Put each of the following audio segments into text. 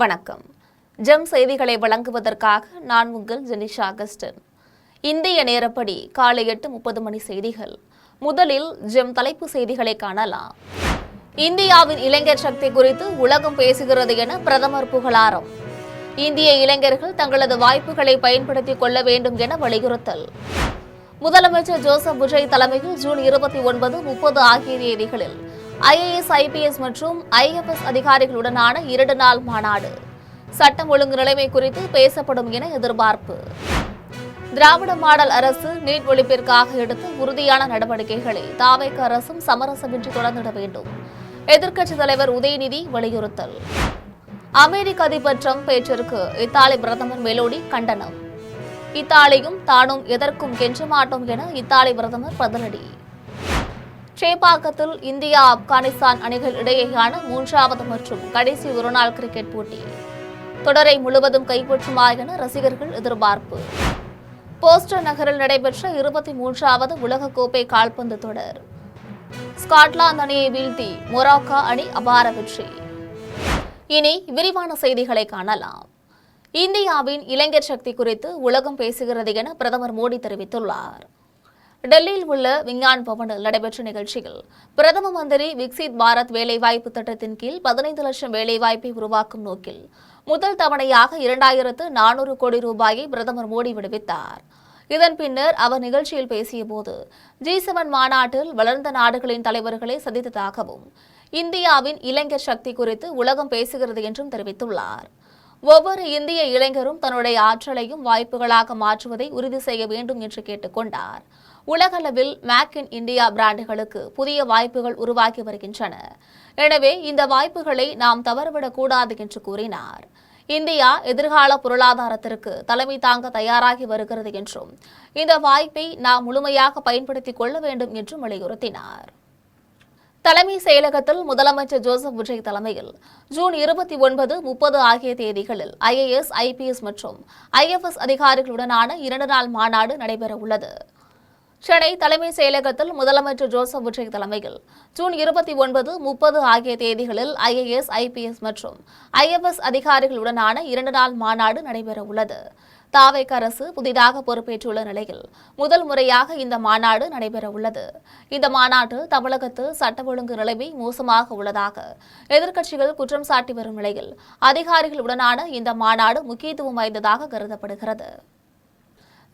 வணக்கம். ஜெம் செய்திகளை வழங்குவதற்காக நான் உங்கள் ஜெனிஷா அகஸ்டின். இந்திய நேரப்படி காலை 8:30 மணி செய்திகள். முதலில் ஜெம் தலைப்பு செய்திகளை காணலாம். இந்தியாவின் இளைஞர் சக்தி குறித்து உலகம் பேசுகிறது என பிரதமர் புகழாரம். இந்திய இளைஞர்கள் தங்களது வாய்ப்புகளை பயன்படுத்திக் கொள்ள வேண்டும் என வலியுறுத்தல். முதலமைச்சர் ஜோசப் விஜய் தலைமையில் ஜூன் 29, 30 ஆகிய தேதிகளில் IAS, IPS மற்றும் IFS அதிகாரிகளுடனான 2 நாள் மாநாடு. சட்டம் ஒழுங்கு நிலைமை குறித்து பேசப்படும் என எதிர்பார்ப்பு. திராவிட மாடல் அரசு நீட் ஒழிப்பிற்காக எடுத்த உறுதியான நடவடிக்கைகளை தாவேக அரசும் சமரசமின்றி தொடர்ந்திட வேண்டும். எதிர்க்கட்சித் தலைவர் உதயநிதி வலியுறுத்தல். அமெரிக்க அதிபர் டிரம்ப் பேச்சிற்கு இத்தாலி பிரதமர் மெலோனி கண்டனம். இத்தாலியும் தானும் எதற்கும் கெஞ்ச மாட்டோம் என இத்தாலி பிரதமர் பதிலடி. சேப்பாக்கத்தில் இந்தியா ஆப்கானிஸ்தான் அணிகள் இடையேயான 3வது மற்றும் கடைசி ஒருநாள் கிரிக்கெட் போட்டி. தொடரை முழுவதும் கைப்பற்றுமா என ரசிகர்கள் எதிர்பார்ப்பு. போஸ்டர் நகரில் நடைபெற்ற 23வது உலகக்கோப்பை கால்பந்து தொடர். ஸ்காட்லாந்து அணியை வீழ்த்தி மொராக்கோ அணி அபார வெற்றி. இனி விரிவான செய்திகளை காணலாம். இந்தியாவின் இளைஞர் சக்தி குறித்து உலகம் பேசுகிறது என பிரதமர் மோடி தெரிவித்துள்ளார். டெல்லியில் உள்ள விஞ்ஞான் பவனில் நடைபெற்ற நிகழ்ச்சியில் பிரதம மந்திரி விக்சித் பாரத் வேலைவாய்ப்பு திட்டத்தின் கீழ் 15 லட்சம் வேலைவாய்ப்பை உருவாக்கும் நோக்கில் முதல் தவணையாக 2400 கோடி ரூபாயை பிரதமர் மோடி விடுவித்தார். இதன் பின்னர் அவர் நிகழ்ச்சியில் பேசியபோது G7 மாநாட்டில் வளர்ந்த நாடுகளின் தலைவர்களை சந்தித்ததாகவும் இந்தியாவின் இளைஞர் சக்தி குறித்து உலகம் பேசுகிறது என்றும் தெரிவித்துள்ளார். ஒவ்வொரு இந்திய இளைஞரும் தன்னுடைய ஆற்றலையும் வாய்ப்புகளாக மாற்றுவதை உறுதி செய்ய வேண்டும் என்று கேட்டுக் கொண்டார். உலகளவில் மேக் இன் இந்தியா பிராண்டுகளுக்கு புதிய வாய்ப்புகள் உருவாகி வருகின்றன. எனவே இந்த வாய்ப்புகளை நாம் தவறவிடக் கூடாது என்று கூறினார். இந்தியா எதிர்கால பொருளாதாரத்திற்கு தலைமை தாங்க தயாராகி வருகிறது என்றும் இந்த வாய்ப்பை நாம் முழுமையாக பயன்படுத்திக் கொள்ள வேண்டும் என்றும் வலியுறுத்தினார். தலைமை செயலகத்தில் முதலமைச்சர் ஜோசப் விஜய் தலைமையில் ஜூன் 29, 30 ஆகிய தேதிகளில் IAS, IPS மற்றும் IFS அதிகாரிகளுடனான 2 நாள் மாநாடு நடைபெற உள்ளது. சென்னை தலைமை செயலகத்தில் முதலமைச்சர் ஜோசப் விஜய் தலைமையில் ஜூன் 29, 30 ஆகிய தேதிகளில் IAS, IPS மற்றும் IFS அதிகாரிகளுடனான 2 நாள் மாநாடு நடைபெற உள்ளது. தாவேக அரசு புதிதாக பொறுப்பேற்றுள்ள நிலையில் முதல் முறையாக இந்த மாநாடு நடைபெற உள்ளது. இந்த மாநாட்டில் தமிழகத்தில் சட்ட ஒழுங்கு நிலைமை மோசமாக உள்ளதாக எதிர்க்கட்சிகள் குற்றம் சாட்டி வரும் நிலையில் அதிகாரிகளுடனான இந்த மாநாடு முக்கியத்துவம் வாய்ந்ததாக கருதப்படுகிறது.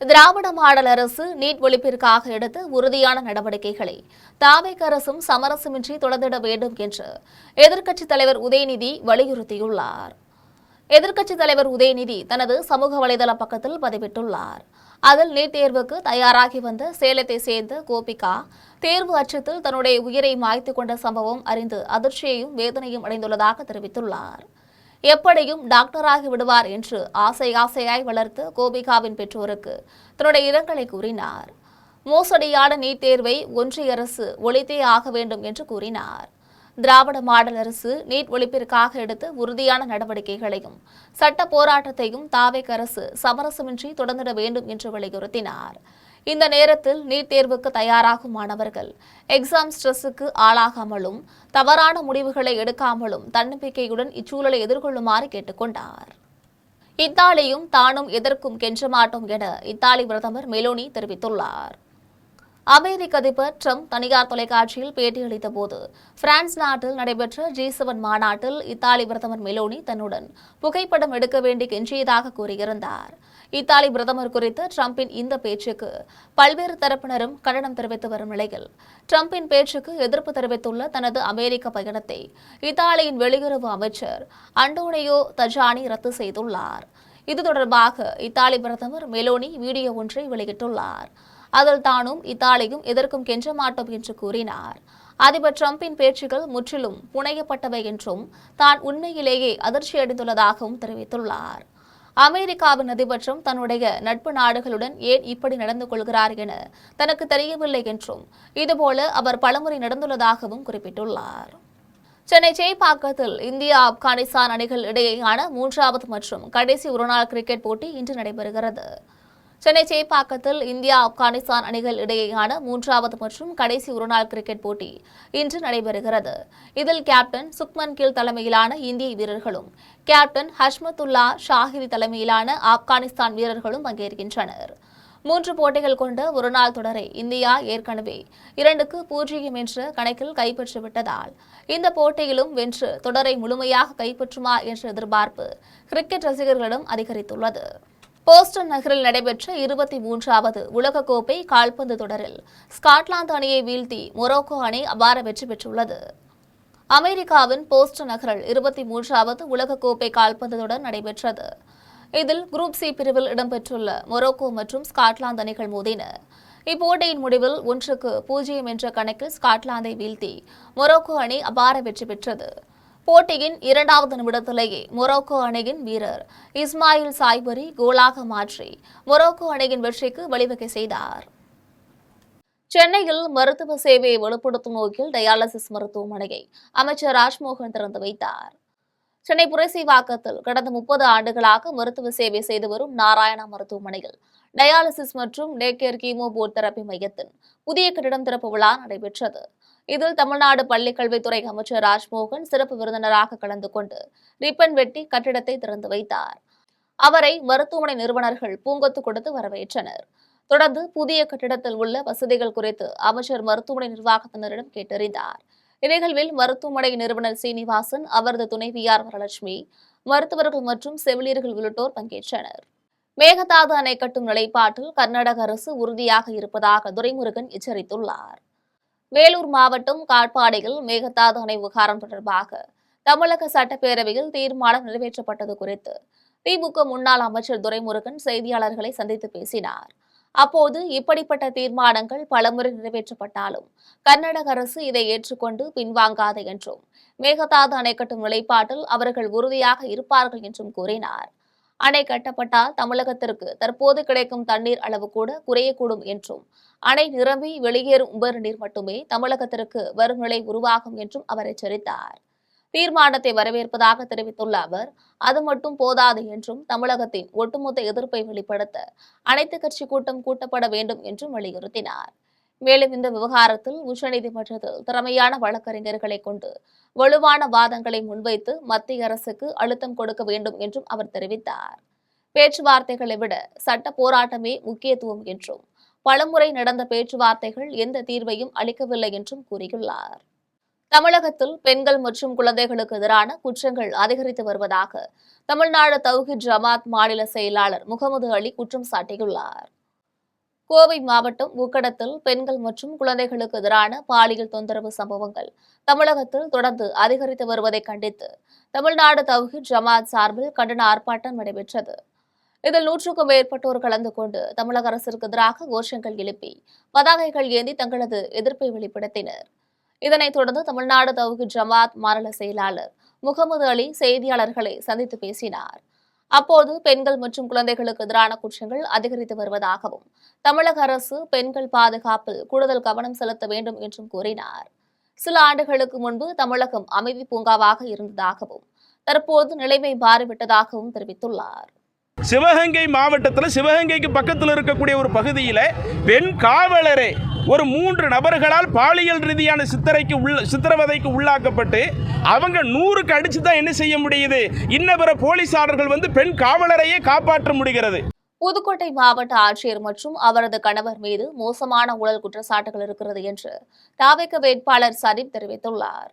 திராவிட மாடல் அரசு நீட் ஒழிப்பிற்காக எடுத்த உறுதியான நடவடிக்கைகளை தாவேக அரசும் சமரசமின்றி தொடர்ந்திட வேண்டும் என்று எதிர்க்கட்சித் தலைவர் உதயநிதி வலியுறுத்தியுள்ளார். எதிர்க்கட்சித் தலைவர் உதயநிதி தனது சமூக வலைதள பக்கத்தில் பதிவிட்டுள்ளார். அதில் நீட் தேர்வுக்கு தயாராகி வந்த சேலத்தை சேர்ந்த கோபிகா தேர்வு அச்சத்தில் தன்னுடைய உயிரை மாய்த்து கொண்ட சம்பவம் அறிந்து அதிர்ச்சியையும் வேதனையும் அடைந்துள்ளதாக தெரிவித்துள்ளார். எப்படியும் டாக்டராகி விடுவார் என்று ஆசையாய் வளர்த்த கோபிகாவின் பெற்றோருக்கு தன்னுடைய இரங்கலை கூறினார். மோசடியான நீட் தேர்வை ஒன்றிய அரசு ஒழித்தே ஆக வேண்டும் என்று கூறினார். திராவிட மாடல் அரசு நீட் ஒழிப்பிற்காக எடுத்த உறுதியான நடவடிக்கைகளையும் சட்ட போராட்டத்தையும் தாவேக அரசு சமரசமின்றி தொடர்ந்திட வேண்டும் என்று வலியுறுத்தினார். இந்த நேரத்தில் நீட் தேர்வுக்கு தயாராகும் மாணவர்கள் எக்ஸாம் ஸ்ட்ரெஸ்ஸுக்கு ஆளாகாமலும் தவறான முடிவுகளை எடுக்காமலும் தன்னம்பிக்கையுடன் இச்சூழலை எதிர்கொள்ளுமாறு கேட்டுக்கொண்டார். இத்தாலியும் தானும் எதற்கும் கெஞ்ச மாட்டோம் என இத்தாலி பிரதமர் மெலோனி தெரிவித்துள்ளார். அமெரிக்க அதிபர் டிரம்ப் தனியார் தொலைக்காட்சியில் பேட்டியளித்த போது பிரான்ஸ் நாட்டில் நடைபெற்ற G7 மாநாட்டில் இத்தாலி பிரதமர் மெலோனி தன்னுடன் புகைப்படம் எடுக்க வேண்டி கெஞ்சியதாக கூறியிருந்தார். இத்தாலி பிரதமர் குறித்த டிரம்பின் இந்த பேச்சுக்கு பல்வேறு தரப்பினரும் கண்டனம் தெரிவித்து வரும் நிலையில் டிரம்பின் பேச்சுக்கு எதிர்ப்பு தெரிவித்துள்ள தனது அமெரிக்க பயணத்தை இத்தாலியின் வெளியுறவு அமைச்சர் அண்டோனியோ தஜானி ரத்து செய்துள்ளார். இது தொடர்பாக இத்தாலி பிரதமர் மெலோனி வீடியோ ஒன்றை வெளியிட்டுள்ளார். அதில் தானும் இத்தாலியும் எதற்கும் கெஞ்ச மாட்டோம் என்று கூறினார். அதிபர் டிரம்பின் பேச்சுகள் முற்றிலும் புனையப்பட்டவை என்றும் தான் உண்மையிலேயே அதிர்ச்சியடைந்துள்ளதாகவும் தெரிவித்துள்ளார். அமெரிக்காவின் அதிபர் டிரம்ப் தன்னுடைய நட்பு நாடுகளுடன் ஏன் இப்படி நடந்து கொள்கிறார் என தனக்கு தெரியவில்லை என்றும் இதுபோல அவர் பலமுறை நடந்துள்ளதாகவும் குறிப்பிட்டுள்ளார். சென்னை சேப்பாக்கத்தில் இந்தியா ஆப்கானிஸ்தான் அணிகள் இடையேயான 3வது மற்றும் கடைசி ஒருநாள் கிரிக்கெட் போட்டி இன்று நடைபெறுகிறது. சென்னை சேப்பாக்கத்தில் இந்தியா ஆப்கானிஸ்தான் அணிகள் இடையேயான மூன்றாவது மற்றும் கடைசி ஒருநாள் கிரிக்கெட் போட்டி இன்று நடைபெறுகிறது. இதில் கேப்டன் சுக்மன் கில் தலைமையிலான இந்திய வீரர்களும் கேப்டன் ஹஷ்மத்துல்லா ஷாஹிதி தலைமையிலான ஆப்கானிஸ்தான் வீரர்களும் பங்கேற்கின்றனர். 3 போட்டிகள் கொண்ட ஒருநாள் தொடரை இந்தியா ஏற்கனவே 2-0 என்ற கணக்கில் கைப்பற்றிவிட்டதால் இந்த போட்டியிலும் வென்று தொடரை முழுமையாக கைப்பற்றுமா என்ற எதிர்பார்ப்பு கிரிக்கெட் ரசிகர்களிடம் அதிகரித்துள்ளது. போஸ்டன் நகரில் நடைபெற்ற 23வது உலகக்கோப்பை கால்பந்து தொடரில் ஸ்காட்லாந்து அணியை வீழ்த்தி மொரோக்கோ அணி அபார வெற்றி பெற்றுள்ளது. அமெரிக்காவின் போஸ்டன் நகரில் 23வது உலகக்கோப்பை கால்பந்து தொடர் நடைபெற்றது. இதில் குரூப் சி பிரிவில் இடம்பெற்றுள்ள மொரோக்கோ மற்றும் ஸ்காட்லாந்து அணிகள் மோதின. இப்போட்டியின் முடிவில் 1-0 என்ற கணக்கில் ஸ்காட்லாந்தை வீழ்த்தி மொரோக்கோ அணி அபார வெற்றி பெற்றது. போட்டியின் 2வது நிமிடத்திலேயே மொரோக்கோ அணியின் வீரர் இஸ்மாயில் சாய்பரி கோலாக மாற்றி மொரோக்கோ அணியின் வெற்றிக்கு வழிவகை செய்தார். சென்னையில் மருத்துவ சேவையை வலுப்படுத்தும் நோக்கில் டயாலிசிஸ் மருத்துவமனையை அமைச்சர் ராஜ்மோகன் திறந்து வைத்தார். சென்னை புரசைவாக்கத்தில் கடந்த 30 ஆண்டுகளாக மருத்துவ சேவை செய்து வரும் நாராயணா மருத்துவமனையில் டயாலிசிஸ் மற்றும் டேகேர் கீமோ போர்ட் தெரப்பி மையத்தின் புதிய கட்டிடம் திறப்பு விழா நடைபெற்றது. இதில் தமிழ்நாடு பள்ளிக்கல்வித்துறை அமைச்சர் ராஜ்மோகன் சிறப்பு விருந்தினராக கலந்து கொண்டு ரிப்பன் வெட்டி கட்டிடத்தை திறந்து வைத்தார். அவரை மருத்துவமனை நிறுவனர்கள் பூங்கொத்து கொடுத்து வரவேற்றனர். தொடர்ந்து புதிய கட்டிடத்தில் உள்ள வசதிகள் குறித்து அமைச்சர் மருத்துவமனை நிர்வாகத்தினரிடம் கேட்டறிந்தார். இந்நிகழ்வில் மருத்துவமனை நிறுவனர் சீனிவாசன், அவரது துணைவியார் வரலட்சுமி, மருத்துவர்கள் மற்றும் செவிலியர்கள் உள்ளிட்டோர் பங்கேற்றனர். மேகதாது அணை கட்டும் நிலைப்பாட்டில் கர்நாடக அரசு உறுதியாக இருப்பதாக துரைமுருகன் எச்சரித்துள்ளார். வேலூர் மாவட்டம் காட்பாடியில் மேகதாது அணை விவகாரம் தொடர்பாக தமிழக சட்டப்பேரவையில் தீர்மானம் நிறைவேற்றப்பட்டது குறித்து திமுக முன்னாள் அமைச்சர் துரைமுருகன் செய்தியாளர்களை சந்தித்து பேசினார். அப்போது இப்படிப்பட்ட தீர்மானங்கள் பலமுறை நிறைவேற்றப்பட்டாலும் கர்நாடக அரசு இதை ஏற்றுக்கொண்டு பின்வாங்காது என்றும் மேகதாது அணை கட்டும் நிலைப்பாட்டில் அவர்கள் உறுதியாக இருப்பார்கள் என்றும் கூறினார். அணை கட்டப்பட்டால் தமிழகத்திற்கு தற்போது கிடைக்கும் தண்ணீர் அளவு கூட குறையக்கூடும் என்றும் அணை நிரம்பி வெளியேறும் உபரி நீர் மட்டுமே தமிழகத்திற்கு வரும் நிலை உருவாகும் என்றும் அவர் எச்சரித்தார். தீர்மானத்தை வரவேற்பதாக தெரிவித்துள்ள அவர், அது மட்டும் போதாது என்றும் தமிழகத்தின் ஒட்டுமொத்த எதிர்ப்பை வெளிப்படுத்த அனைத்து கட்சி கூட்டம் கூட்டப்பட வேண்டும் என்றும் வலியுறுத்தினார். மேலும் இந்த விவகாரத்தில் உச்சநீதிமன்றத்தில் திறமையான வழக்கறிஞர்களை கொண்டு வலுவான வாதங்களை முன்வைத்து மத்திய அரசுக்கு அழுத்தம் கொடுக்க வேண்டும் என்றும் அவர் தெரிவித்தார். பேச்சுவார்த்தைகளை விட சட்ட போராட்டமே முக்கியத்துவம் என்றும் பலமுறை நடந்த பேச்சுவார்த்தைகள் எந்த தீர்வையும் அளிக்கவில்லை என்றும் கூறியுள்ளார். தமிழகத்தில் பெண்கள் மற்றும் குழந்தைகளுக்கு எதிரான குற்றங்கள் அதிகரித்து வருவதாக தமிழ்நாடு தௌஹீத் ஜமாத் மாநில செயலாளர் முகமது அலி குற்றம் சாட்டியுள்ளார். கோவை மாவட்டம் உக்கடத்தில் பெண்கள் மற்றும் குழந்தைகளுக்கு எதிரான பாலியல் தொந்தரவு சம்பவங்கள் தமிழகத்தில் தொடர்ந்து அதிகரித்து வருவதை கண்டித்து தமிழ்நாடு தௌஹீத் ஜமாத் சார்பில் கண்டன ஆர்ப்பாட்டம் நடைபெற்றது. இதில் 100க்கும் மேற்பட்டோர் கலந்து கொண்டு தமிழக அரசிற்கு எதிராக கோஷங்கள் எழுப்பி பதாகைகள் ஏந்தி தங்களது எதிர்ப்பை வெளிப்படுத்தினர். இதனைத் தொடர்ந்து தமிழ்நாடு தௌஹீத் ஜமாத் மாநில செயலாளர் முகமது அலி செய்தியாளர்களை சந்தித்து பேசினார். அப்போது பெண்கள் மற்றும் குழந்தைகளுக்கு எதிரான குற்றங்கள் அதிகரித்து வருவதாகவும் தமிழக அரசு பெண்கள் பாதுகாப்பில் கூடுதல் கவனம் செலுத்த வேண்டும் என்றும் கூறினார். சில ஆண்டுகளுக்கு முன்பு தமிழகம் அமைதி பூங்காவாக இருந்ததாகவும் தற்போது நிலைமை மாறிவிட்டதாகவும் தெரிவித்துள்ளார். சிவகங்கை மாவட்டத்தில் சிவகங்கைக்கு பக்கத்தில் இருக்கக்கூடிய ஒரு பகுதியில் பெண் காவலரே ஒரு 3 நபர்களால் பாலியல் ரீதியான சித்திரவதைக்கு உள்ளாக்கப்பட்டு அவங்க 100க்கு அடிச்சு தான் என்ன செய்ய முடியுது, இன்னபிற போலீசாளர்கள் வந்து பெண் காவலரையே காப்பாற்ற முடிகிறது. புதுக்கோட்டை மாவட்ட ஆட்சியர் மற்றும் அவரது கணவர் மீது மோசமான ஊழல் குற்றச்சாட்டுகள் இருக்கிறது என்று தாவேக வேட்பாளர் சரீப் தெரிவித்துள்ளார்.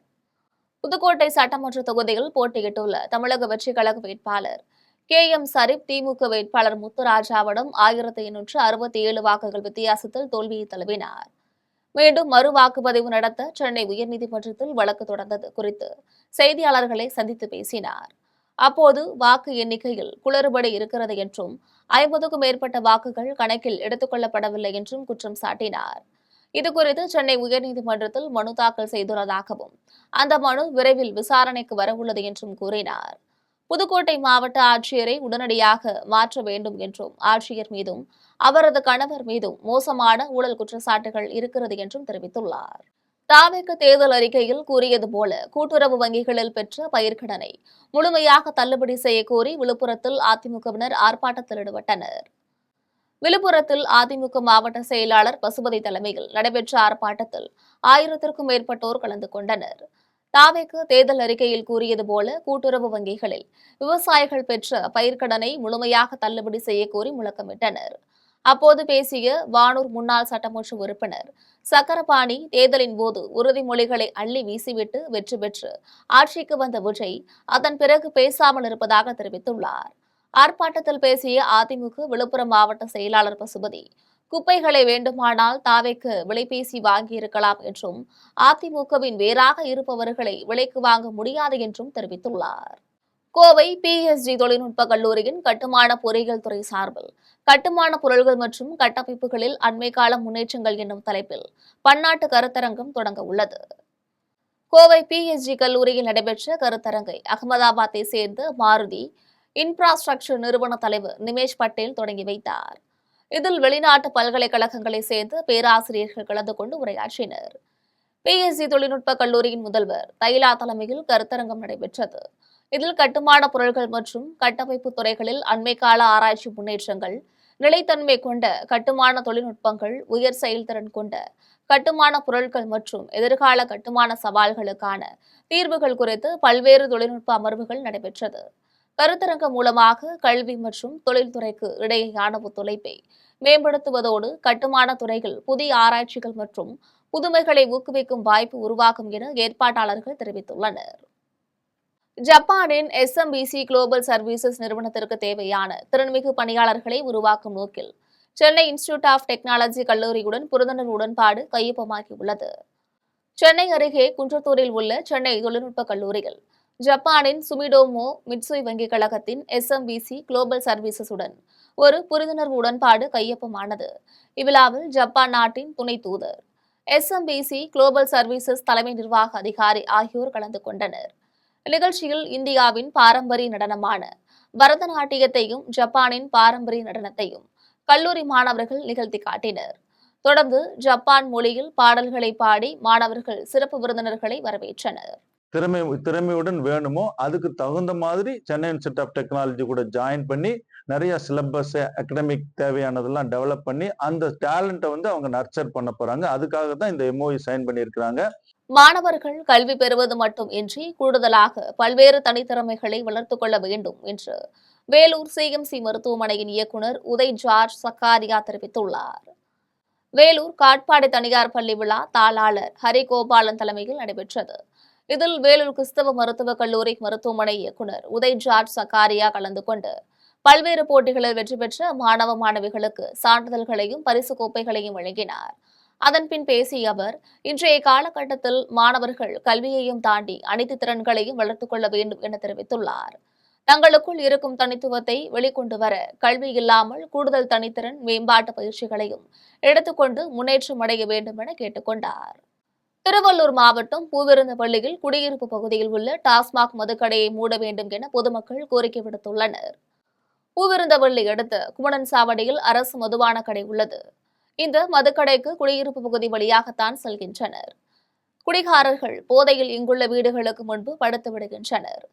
புதுக்கோட்டை சட்டமன்ற தொகுதியில் போட்டியிட்டுள்ள தமிழக வெற்றி கழக வேட்பாளர் KM சரீப் திமுக வேட்பாளர் முத்துராஜாவிடம் 1867 வாக்குகள் வித்தியாசத்தில் தோல்வியை தழுவினார். மீண்டும் மறு வாக்குப்பதிவு நடத்த சென்னை உயர்நீதிமன்றத்தில் வழக்கு தொடர்ந்தது குறித்து செய்தியாளர்களை சந்தித்து பேசினார். அப்போது வாக்கு எண்ணிக்கையில் குளறுபடி இருக்கிறது என்றும் 50க்கும் மேற்பட்ட வாக்குகள் கணக்கில் எடுத்துக் கொள்ளப்படவில்லை என்றும் குற்றம் சாட்டினார். இதுகுறித்து சென்னை உயர்நீதிமன்றத்தில் மனு தாக்கல் செய்துள்ளதாகவும் அந்த மனு விரைவில் விசாரணைக்கு வரவுள்ளது என்றும் கூறினார். புதுக்கோட்டை மாவட்ட ஆட்சியரை உடனடியாக மாற்ற வேண்டும் என்றும் ஆட்சியர் மீதும் அவரது கணவர் மீதும் மோசமான ஊழல் குற்றச்சாட்டுகள் இருக்கிறது என்றும் தெரிவித்துள்ளார். தாவேக தேர்தல் அறிக்கையில் கூறியது போல கூட்டுறவு வங்கிகளில் பெற்ற பயிர்க்கடனை முழுமையாக தள்ளுபடி செய்ய கோரி விழுப்புரத்தில் அதிமுகவினர் ஆர்ப்பாட்டத்தில் ஈடுபட்டனர். விழுப்புரத்தில் அதிமுக மாவட்ட செயலாளர் பசுபதி தலைமையில் நடைபெற்ற ஆர்ப்பாட்டத்தில் 1000க்கும் மேற்பட்டோர் கலந்து கொண்டனர். தாவேக்கு தேர்தல் அறிக்கையில் கூறியது போல கூட்டுறவு வங்கிகளில் விவசாயிகள் பெற்ற பயிர்க்கடனை முழுமையாக தள்ளுபடி செய்யக்கோரி முழக்கமிட்டனர். அப்போது பேசிய வானூர் முன்னாள் சட்டமன்ற உறுப்பினர் சக்கரபாணி, தேர்தலின் போது உறுதிமொழிகளை அள்ளி வீசிவிட்டு வெற்றி பெற்று ஆட்சிக்கு வந்த விஜய் அதன் பிறகு பேசாமல் இருப்பதாக தெரிவித்துள்ளார். ஆர்ப்பாட்டத்தில் பேசிய அதிமுக விழுப்புரம் மாவட்ட செயலாளர் பசுபதி, குப்பைகளை வேண்டுமானால் தாவேக்கு விலைபேசி வாங்கியிருக்கலாம் என்றும் அதிமுகவின் வேறாக இருப்பவர்களை விலைக்கு வாங்க முடியாது என்றும் தெரிவித்துள்ளார். கோவை PSG தொழில்நுட்ப கல்லூரியின் கட்டுமான பொறியியல் துறை சார்பில் கட்டுமான பொருள்கள் மற்றும் கட்டமைப்புகளில் அண்மை கால முன்னேற்றங்கள் என்னும் தலைப்பில் பன்னாட்டு கருத்தரங்கம் தொடங்க உள்ளது. கோவை PSG கல்லூரியில் நடைபெற்ற கருத்தரங்கை அகமதாபாத்தை சேர்ந்த மாருதி இன்ஃப்ராஸ்ட்ரக்சர் நிறுவன தலைவர் நிமேஷ் பட்டேல் தொடங்கி வைத்தார். இதில் வெளிநாட்டு பல்கலைக்கழகங்களை சேர்ந்த பேராசிரியர்கள் கலந்து கொண்டு உரையாற்றினர். PSG தொழில்நுட்ப கல்லூரியின் முதல்வர் தைலா தலைமையில் கருத்தரங்கம் நடைபெற்றது. இதில் கட்டுமான பொருட்கள் மற்றும் கட்டமைப்பு துறைகளில் அண்மை கால ஆராய்ச்சி முன்னேற்றங்கள், நிலைத்தன்மை கொண்ட கட்டுமான தொழில்நுட்பங்கள், உயர் செயல்திறன் கொண்ட கட்டுமான பொருட்கள் மற்றும் எதிர்கால கட்டுமான சவால்களுக்கான தீர்வுகள் குறித்து பல்வேறு தொழில்நுட்ப அமர்வுகள் நடைபெற்றது. கருத்தரங்கம் மூலமாக கல்வி மற்றும் தொழில்துறைக்கு இடையேயான ஒத்துழைப்பை மேம்படுத்துவதோடு கட்டுமான துறையில் புதிய ஆராய்ச்சிகள் மற்றும் புதுமைகளை ஊக்குவிக்கும் வாய்ப்பு உருவாகும் என ஏற்பாட்டாளர்கள் தெரிவித்துள்ளனர். ஜப்பானின் SMBC குளோபல் சர்வீசஸ் நிறுவனத்திற்கு தேவையான திறன்மிகு பணியாளர்களை உருவாக்கும் நோக்கில் சென்னை இன்ஸ்டிடியூட் ஆஃப் டெக்னாலஜி கல்லூரியுடன் புரிந்துணர்வு உடன்பாடு கையொப்பமாகியுள்ளது. சென்னை அருகே குன்றத்தூரில் உள்ள சென்னை தொழில்நுட்ப கல்லூரியில் ஜப்பானின் சுமிடோமோ மிட்சுய் வங்கிக் கழகத்தின் SMBC குளோபல் சர்வீசஸுடன் ஒரு புரிந்துணர்வு உடன்பாடு கையொப்பமானது. இவ்விழாவில் ஜப்பான் நாட்டின் துணை தூதர், SMBC குளோபல் சர்வீசஸ் தலைமை நிர்வாக அதிகாரி ஆகியோர் கலந்து கொண்டனர். நிகழ்ச்சியில் இந்தியாவின் பாரம்பரிய நடனமான பரதநாட்டியத்தையும் ஜப்பானின் பாரம்பரிய நடனத்தையும் கல்லூரி மாணவர்கள் நிகழ்த்தி காட்டினர். தொடர்ந்து ஜப்பான் மொழியில் பாடல்களை பாடி மாணவர்கள் சிறப்பு விருந்தினர்களை வரவேற்றனர். திறமையுடன் வேணுமோ அதுக்கு தகுந்த மாதிரி சென்னை இன்ஸ்டிடியூட் ஆஃப் டெக்னாலஜி கூட ஜாயின் பண்ணி நிறைய சிலபஸ், அகடமிக் தேவையானதெல்லாம் டெவலப் பண்ணி அந்த டேலண்ட்டை அவங்க நர்ச்சர் பண்ண போறாங்க. அதுக்காக தான் இந்த MOU சைன் பண்ணியிருக்கிறாங்க. மாணவர்கள் கல்வி பெறுவது மட்டும் இன்றி கூடுதலாக பல்வேறு தனித்திறமைகளை வளர்த்துக் கொள்ள வேண்டும் என்று வேலூர் CMC மருத்துவமனையின் இயக்குநர் உதய் ஜார்ஜ் சக்காரியா தெரிவித்துள்ளார். வேலூர் காட்பாடி தனியார் பள்ளி விழா தாளாளர் ஹரிகோபாலன் தலைமையில் நடைபெற்றது. இதில் வேலூர் கிறிஸ்தவ மருத்துவக் கல்லூரி மருத்துவமனை இயக்குநர் உதய் ஜார்ஜ் சக்காரியா கலந்து கொண்டு பல்வேறு போட்டிகளில் வெற்றி பெற்ற மாணவ மாணவிகளுக்கு சான்றிதழ்களையும் பரிசு கோப்பைகளையும் வழங்கினார். அதன்பின் பேசிய அவர், இன்றைய காலகட்டத்தில் மாணவர்கள் கல்வியையும் தாண்டி அனைத்து திறன்களையும் வளர்த்துக் கொள்ள வேண்டும் என தெரிவித்துள்ளார். தங்களுக்குள் இருக்கும் தனித்துவத்தை வெளிக்கொண்டு வர கல்வி இல்லாமல் கூடுதல் தனித்திறன் மேம்பாட்டு பயிற்சிகளையும் எடுத்துக்கொண்டு முன்னேற்றம் அடைய வேண்டும் என கேட்டுக்கொண்டார். திருவள்ளூர் மாவட்டம் பூவிருந்தபள்ளியில் குடியிருப்பு பகுதியில் உள்ள டாஸ்மாக் மதுக்கடையை மூட வேண்டும் என பொதுமக்கள் கோரிக்கை விடுத்துள்ளனர். பூவிருந்தபள்ளி அடுத்த குமணன் சாவடியில் அரசு மதுபான கடை உள்ளது. இந்த மதுக்கடைக்கு குடியிருப்பு பகுதி வழியாகத்தான் செல்கின்றனர். குடிகாரர்கள் போதையில் இங்குள்ள வீடுகளுக்கு முன்பு படுத்து விடுகின்றனர்.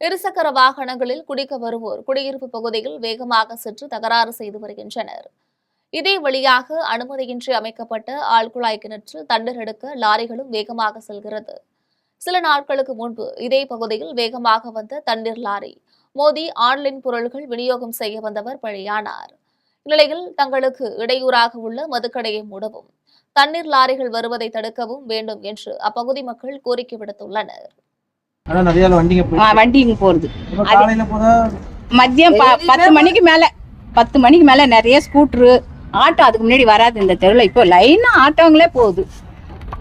இருசக்கர வாகனங்களில் குடிக்க வருவோர் குடியிருப்பு பகுதியில் வேகமாக சென்று தகராறு செய்து வருகின்றனர். இதே வழியாக அனுமதியின்றி அமைக்கப்பட்ட ஆழ்குழாய் கிணற்றில் தண்ணீர் எடுக்க லாரிகளும் வேகமாக செல்கிறது. சில நாட்களுக்கு முன்பு இதே பகுதியில் வேகமாக வந்த தண்ணீர் லாரி மோதி ஆன்லைன் பொருட்கள் விநியோகம் செய்ய வந்தவர் பலியானார். இந்நிலையில் தங்களுக்கு இடையூறாக உள்ள மதுக்கடையை மூடவும், தண்ணீர் லாரிகள் வருவதை தடுக்கவும் வேண்டும் என்று அப்பகுதி மக்கள் கோரிக்கை விடுத்துள்ளனர். வண்டிங்க போறது மதியம் 10 மணிக்கு மேல நிறைய ஸ்கூட்டரு, ஆட்டோ அதுக்கு முன்னாடி வராது இந்த தெருவில். இப்போ லைனா ஆட்டோங்களே போகுது.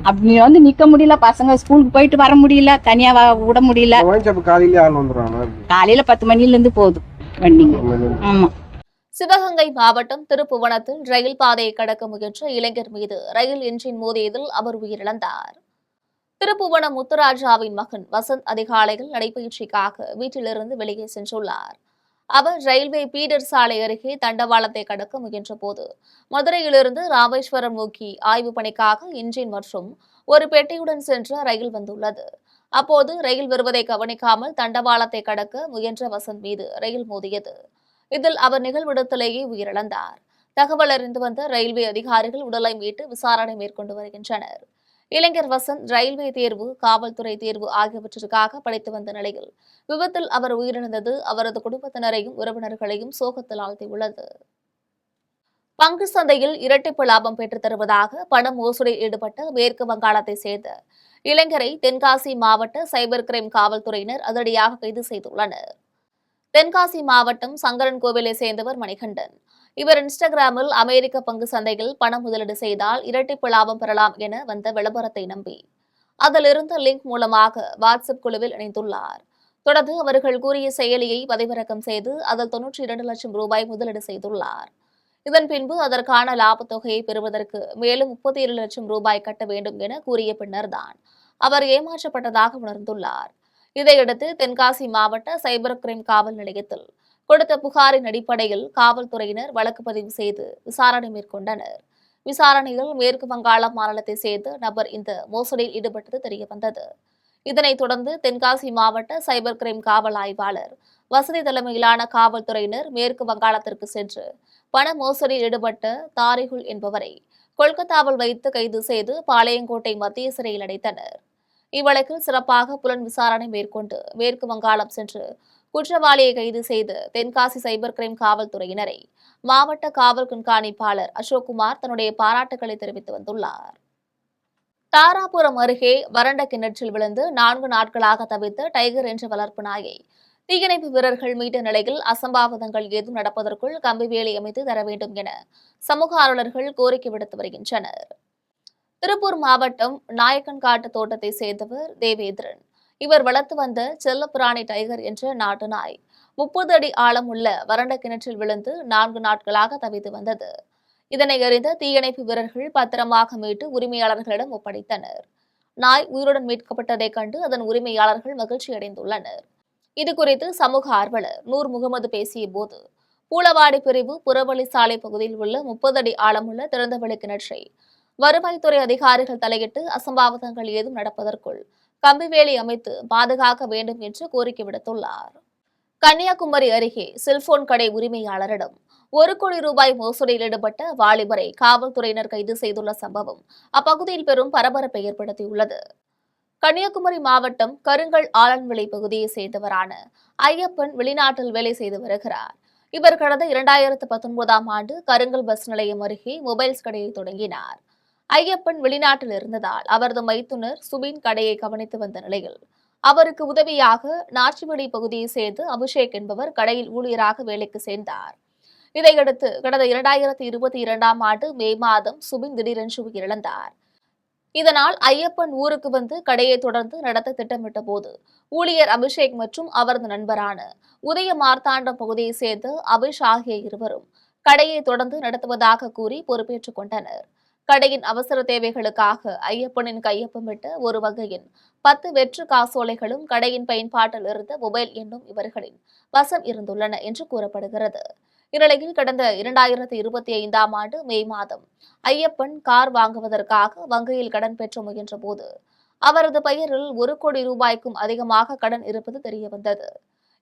அப்படி நிக்க முடியல, பசங்க ஸ்கூலுக்கு போயிட்டு வர முடியல, தனியா விட முடியல. காலையில 10 மணில இருந்து போகுது வண்டிங்க. ஆமா. சிவகங்கை மாவட்டம் திருப்புவனத்தில் ரயில் பாதையை கடக்க முயன்ற இளைஞர் மீது ரயில் என்ஜின் மோதியதில் அவர் உயிரிழந்தார். திருப்புவனம் முத்துராஜாவின் மகன் வசந்த் அதிகாலையில் நடைபயிற்சிக்காக வீட்டிலிருந்து வெளியே சென்றுள்ளார். அவர் ரயில்வே பீடர் சாலை அருகே தண்டவாளத்தை கடக்க முயன்ற போது மதுரையிலிருந்து ராமேஸ்வரம் நோக்கி ஆய்வு பணிக்காக இன்ஜின் மற்றும் ஒரு பெட்டியுடன் சென்ற ரயில் வந்துள்ளது. அப்போது ரயில் வருவதை கவனிக்காமல் தண்டவாளத்தை கடக்க முயன்ற வசந்த் மீது ரயில் மோதியது. இதில் அவர் நிகழ்விடத்திலேயே உயிரிழந்தார். தகவல் அறிந்து வந்த ரயில்வே அதிகாரிகள் உடலை மீட்டு விசாரணை மேற்கொண்டு வருகின்றனர். இளைஞர் வசந்த் ரயில்வே தேர்வு, காவல்துறை தேர்வு ஆகியவற்றிற்காக படித்து வந்த நிலையில் விபத்தில் அவர் உயிரிழந்தது அவரது குடும்பத்தினரையும் உறவினர்களையும் சோகத்தில் ஆழ்த்தியுள்ளது. பங்கு சந்தையில் இரட்டிப்பு லாபம் பெற்றுத் தருவதாக பண மோசடியில் ஈடுபட்ட மேற்கு வங்காளத்தை சேர்ந்த இளைஞரை தென்காசி மாவட்ட சைபர் கிரைம் காவல்துறையினர் அதிரடியாக கைது செய்துள்ளனர். தென்காசி மாவட்டம் சங்கரன் கோவிலை சேர்ந்தவர் மணிகண்டன். இவர் இன்ஸ்டாகிராமில் அமெரிக்க பங்கு சந்தையில் பணம் முதலீடு செய்தால் இரட்டிப்பு லாபம் பெறலாம் என வந்த விளம்பரத்தை நம்பி அதிலிருந்த லிங்க் மூலமாக வாட்ஸ்அப் குழுவில் இணைந்துள்ளார். தொடர்ந்து அவர்கள் கூறிய செயலியை பதிவிறக்கம் செய்து அதில் 92 லட்சம் ரூபாய் முதலீடு செய்துள்ளார். இதன் பின்பு அதற்கான லாபத் தொகையை பெறுவதற்கு மேலும் 37 லட்சம் ரூபாய் கட்ட வேண்டும் என கூறிய பின்னர்தான் அவர் ஏமாற்றப்பட்டதாக உணர்ந்துள்ளார். இதையடுத்து தென்காசி மாவட்ட சைபர் கிரைம் காவல் நிலையத்தில் கொடுத்த புகாரின் அடிப்படையில் காவல்துறையினர் வழக்கு பதிவு செய்து விசாரணை மேற்கொண்டனர். விசாரணையில் மேற்கு வங்காள மாநிலத்தை சேர்ந்த நபர் இந்த மோசடியில் ஈடுபட்டது தெரியவந்தது. இதனைத் தொடர்ந்து தென்காசி மாவட்ட சைபர் கிரைம் காவல் ஆய்வாளர் வசதி தலைமையிலான காவல்துறையினர் மேற்கு வங்காளத்திற்கு சென்று பண மோசடியில் ஈடுபட்ட தாரிகுல் என்பவரை கொல்கத்தாவில் வைத்து கைது செய்து பாளையங்கோட்டை மத்திய சிறையில் அடைத்தனர். இவ்வழக்கில் சிறப்பாக புலன் விசாரணை மேற்கொண்டு மேற்கு வங்காளம் சென்று குற்றவாளியை கைது செய்து தென்காசி சைபர் கிரைம் காவல்துறையினரை மாவட்ட காவல் கண்காணிப்பாளர் அசோக்குமார் தன்னுடைய பாராட்டுகளை தெரிவித்து வந்துள்ளார். தாராபுரம் அருகே வறண்ட கிணற்றில் விழுந்து 4 நாட்களாக தவித்த டைகர் என்ற வளர்ப்பு நாயை தீயணைப்பு வீரர்கள் மீட்ட நிலையில் அசம்பாவிதங்கள் ஏதும் நடப்பதற்குள் கம்பிவேலி அமைத்து தர வேண்டும் என சமூக ஆர்வலர்கள் கோரிக்கை விடுத்து வருகின்றனர். திருப்பூர் மாவட்டம் நாயக்கன்காட்டு தோட்டத்தை சேர்ந்தவர் தேவேந்திரன். இவர் வளர்த்து வந்த செல்லப்பிராணி டைகர் என்ற நாட்டு நாய் 30 அடி ஆழம் உள்ள வறண்ட கிணற்றில் விழுந்து 4 நாட்களாக தவித்து வந்தது. இதனை அறிந்த தீயணைப்பு வீரர்கள் பத்திரமாக மீட்டு உரிமையாளர்களிடம் ஒப்படைத்தனர். நாய் உயிருடன் மீட்கப்பட்டதைக் கண்டு அதன் உரிமையாளர்கள் மகிழ்ச்சி அடைந்துள்ளனர். இதுகுறித்து சமூக ஆர்வலர் நூர் முகமது பேசிய போது, பூளவாடி பிரிவு புறவழி சாலை பகுதியில் உள்ள 30 அடி ஆழமுள்ள திறந்தவெளி கிணற்றை வருவாய்த்துறை அதிகாரிகள் தலையிட்டு அசம்பாவிதங்கள் ஏதும் நடப்பதற்குள் கம்பிவேலி அமைத்து பாதுகாக்க வேண்டும் என்று கோரிக்கை விடுத்துள்ளார். கன்னியாகுமரி அருகே செல்போன் கடை உரிமையாளரிடம் 1 கோடி ரூபாய் மோசடியில் ஈடுபட்ட வாலிபரை காவல்துறையினர் கைது செய்துள்ள சம்பவம் அப்பகுதியில் பெரும் பரபரப்பை ஏற்படுத்தியுள்ளது. கன்னியாகுமரி மாவட்டம் கருங்கல் ஆலன்விளை பகுதியை சேர்ந்தவரான ஐயப்பன் வெளிநாட்டில் வேலை செய்து வருகிறார். இவர் கடந்த 2019ஆம் ஆண்டு கருங்கல் பஸ் நிலையம் அருகே மொபைல்ஸ் கடையை தொடங்கினார். ஐயப்பன் வெளிநாட்டில் இருந்ததால் அவரது மைத்துனர் சுபின் கடையை கவனித்து வந்த நிலையில் அவருக்கு உதவியாக நாச்சிவடி பகுதியை சேர்ந்து அபிஷேக் என்பவர் கடையில் ஊழியராக வேலைக்கு சேர்ந்தார். இதையடுத்து கடந்த 2022ஆம் ஆண்டு மே மாதம் சுபின் திடீரென்று உயிரிழந்தார். இதனால் ஐயப்பன் ஊருக்கு வந்து கடையை தொடர்ந்து நடத்த திட்டமிட்ட போது ஊழியர் அபிஷேக் மற்றும் அவரது நண்பரான உதய மார்த்தாண்டம் பகுதியை சேர்ந்த அபிஷ் ஆகிய இருவரும் கடையை தொடர்ந்து நடத்துவதாக கூறி பொறுப்பேற்றுக் கொண்டனர். கடையின் அவசர தேவைகளுக்காக ஐயப்பனின் கையொப்பமிட்ட ஒரு வகையின் 10 வெற்று காசோலைகளும் கடையின் பயன்பாட்டில் இருந்த மொபைல் எண்ணும் இவர்களின் வசம் இருந்துள்ளன என்று கூறப்படுகிறது. இந்நிலையில் கடந்த 2025ஆம் ஆண்டு மே மாதம் ஐயப்பன் கார் வாங்குவதற்காக வங்கியில் கடன் பெற்ற முயன்ற போது அவரது பெயரில் 1 கோடி ரூபாய்க்கும் அதிகமாக கடன் இருப்பது தெரியவந்தது.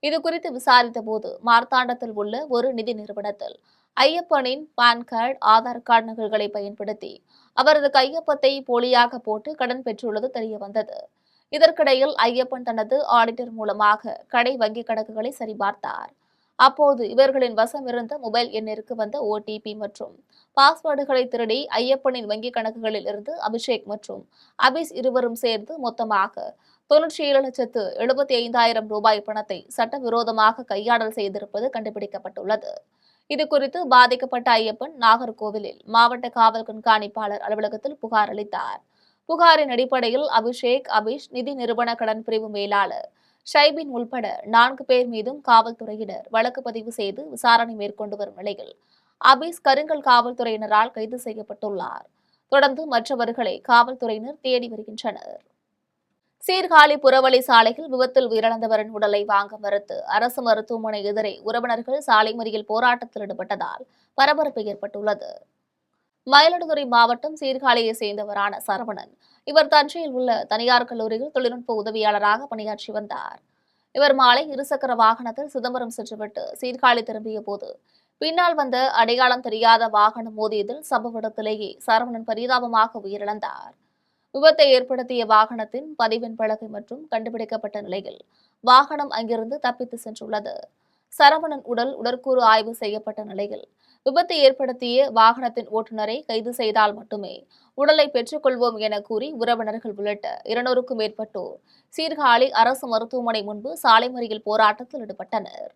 இதுகுறித்து விசாரித்த போது மார்த்தாண்டத்தில் உள்ள ஒரு நிதி நிறுவனத்தில் ஐயப்பனின் பான் கார்டு, ஆதார் கார்டு நகல்களை பயன்படுத்தி அவரது கையொப்பத்தை போலியாக போட்டு கடன் பெற்றுள்ளது தெரியவந்தது. இதற்கிடையில் ஐயப்பன் தனது ஆடிட்டர் மூலமாக கடை வங்கி கணக்குகளை சரிபார்த்தார். அப்போது இவர்களின் வசம் இருந்த மொபைல் எண்ணிற்கு வந்த OTP மற்றும் பாஸ்வேர்டுகளை திருடி ஐயப்பனின் வங்கி கணக்குகளில் இருந்து அபிஷேக் மற்றும் அபிஸ் இருவரும் சேர்ந்து மொத்தமாக 97,75,000 ரூபாய் பணத்தை சட்டவிரோதமாக கையாடல் செய்திருப்பது கண்டுபிடிக்கப்பட்டுள்ளது. இதுகுறித்து பாதிக்கப்பட்ட ஐயப்பன் நாகர்கோவிலில் மாவட்ட காவல் கண்காணிப்பாளர் அலுவலகத்தில் புகார் அளித்தார். புகாரின் அடிப்படையில் அபிஷேக், அபிஷ், நிதி நிறுவன கடன் பிரிவு மேலாளர் ஷைபின் உள்பட 4 பேர் மீதும் காவல்துறையினர் வழக்கு பதிவு செய்து விசாரணை மேற்கொண்டு வரும் நிலையில் அபிஸ் கருங்கல் காவல்துறையினரால் கைது செய்யப்பட்டுள்ளார். தொடர்ந்து மற்றவர்களை காவல்துறையினர் தேடி வருகின்றனர். சீர்காழி புறவழி சாலையில் விபத்தில் உயிரிழந்தவரின் உடலை வாங்க மறுத்து அரசு மருத்துவமனை எதிரே உறவினர்கள் சாலை மறியல் போராட்டத்தில் ஈடுபட்டதால் பரபரப்பு ஏற்பட்டுள்ளது. மயிலாடுதுறை மாவட்டம் சீர்காழியை சேர்ந்தவரான சரவணன். இவர் தஞ்சையில் உள்ள தனியார் கல்லூரியில் தொழில்நுட்ப உதவியாளராக பணியாற்றி வந்தார். இவர் மாலை இருசக்கர வாகனத்தில் சிதம்பரம் சென்றுவிட்டு சீர்காழி திரும்பிய போது பின்னால் வந்த அடையாளம் தெரியாத வாகனம் மோதியதில் சம்பவ இடத்திலேயே சரவணன் பரிதாபமாக உயிரிழந்தார். விபத்தை ஏற்படுத்திய வாகனத்தின் பதிவெண் பலகை மற்றும் கண்டுபிடிக்கப்பட்ட நிலையில் வாகனம் அங்கிருந்து தப்பித்து சென்றுள்ளது. சரவணன் உடற்கூறு ஆய்வு செய்யப்பட்ட நிலையில் விபத்தை ஏற்படுத்திய வாகனத்தின் ஓட்டுநரை கைது செய்தால் மட்டுமே உடலை பெற்றுக் கொள்வோம் என கூறி உறவினர்கள் உள்ளிட்ட 200க்கும் மேற்பட்டோர் சீர்காழி அரசு மருத்துவமனை முன்பு சாலை மறியல் போராட்டத்தில் ஈடுபட்டனர்.